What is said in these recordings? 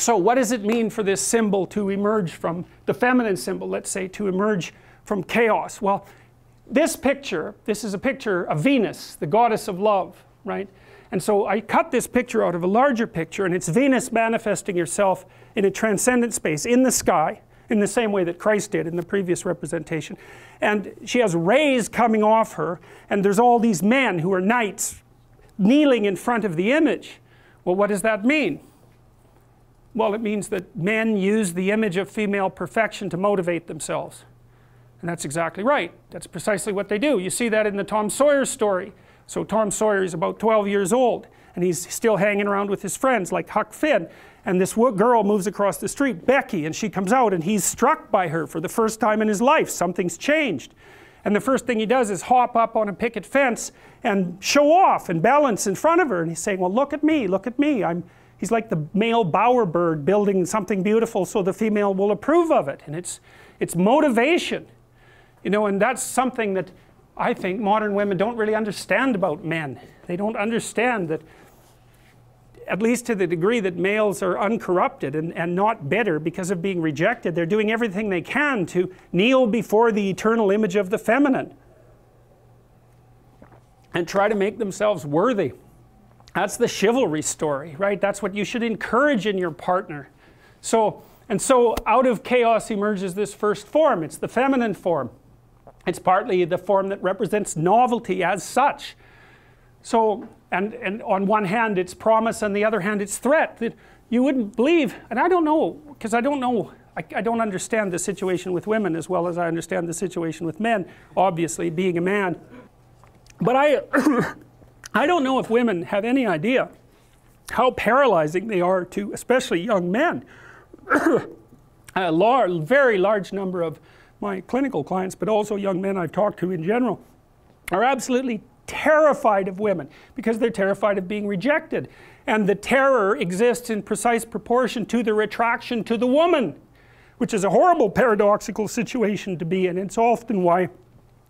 So what does it mean for this symbol to emerge from, the feminine symbol, let's say, to emerge from chaos? Well, this picture, this is a picture of Venus, the goddess of love, right? And so I cut this picture out of a larger picture, and it's Venus manifesting herself in a transcendent space, in the sky, in the same way that Christ did in the previous representation. And she has rays coming off her, and there's all these men who are knights kneeling in front of the image. Well, what does that mean? Well, it means that men use the image of female perfection to motivate themselves. And that's exactly right. That's precisely what they do. You see that in the Tom Sawyer story. So Tom Sawyer is about 12 years old, and he's still hanging around with his friends like Huck Finn. And this girl moves across the street, Becky, and she comes out, and he's struck by her for the first time in his life. Something's changed. And the first thing he does is hop up on a picket fence and show off and balance in front of her. And he's saying, well, look at me, look at me. He's like the male bowerbird building something beautiful so the female will approve of it. And it's motivation. You know, and that's something that I think modern women don't really understand about men. They don't understand that, at least to the degree that males are uncorrupted and not bitter because of being rejected, they're doing everything they can to kneel before the eternal image of the feminine and try to make themselves worthy. That's the chivalry story, right? That's what you should encourage in your partner. So out of chaos emerges this first form. It's the feminine form. It's partly the form that represents novelty as such. So, and on one hand it's promise, on the other hand it's threat. That you wouldn't believe, and I don't know, because I don't understand the situation with women as well as I understand the situation with men, obviously, being a man. But I don't know if women have any idea how paralyzing they are to, especially young men. A very large number of my clinical clients, but also young men I've talked to in general, are absolutely terrified of women because they're terrified of being rejected. And the terror exists in precise proportion to the attraction to the woman, which is a horrible paradoxical situation to be in. It's often why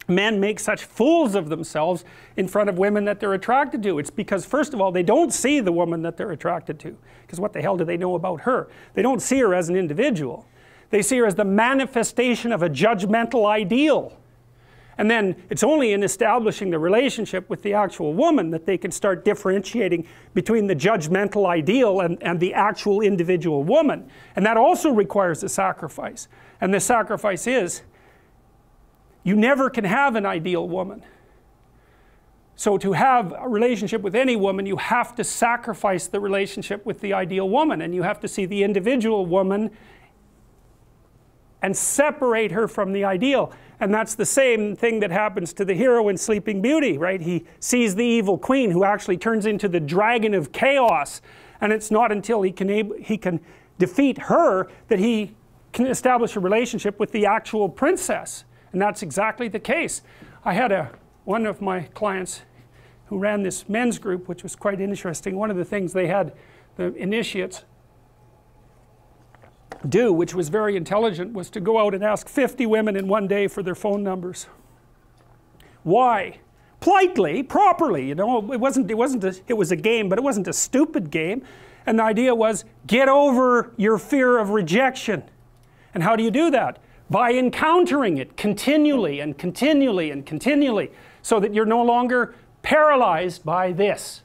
men make such fools of themselves in front of women that they're attracted to. It's because, first of all, they don't see the woman that they're attracted to, because what the hell do they know about her? They don't see her as an individual. They see her as the manifestation of a judgmental ideal. And then it's only in establishing the relationship with the actual woman that they can start differentiating between the judgmental ideal and the actual individual woman. And that also requires a sacrifice. And the sacrifice is, you never can have an ideal woman. So to have a relationship with any woman, you have to sacrifice the relationship with the ideal woman. And you have to see the individual woman and separate her from the ideal. And that's the same thing that happens to the hero in Sleeping Beauty, right? He sees the evil queen who actually turns into the dragon of chaos. And it's not until he can defeat her that he can establish a relationship with the actual princess. And that's exactly the case. I had one of my clients who ran this men's group, which was quite interesting. One of the things they had the initiates do, which was very intelligent, was to go out and ask 50 women in one day for their phone numbers. Why? Politely, properly, you know. It was a game, but it wasn't a stupid game. And the idea was, get over your fear of rejection. And how do you do that? By encountering it continually and continually and continually, so that you're no longer paralyzed by this.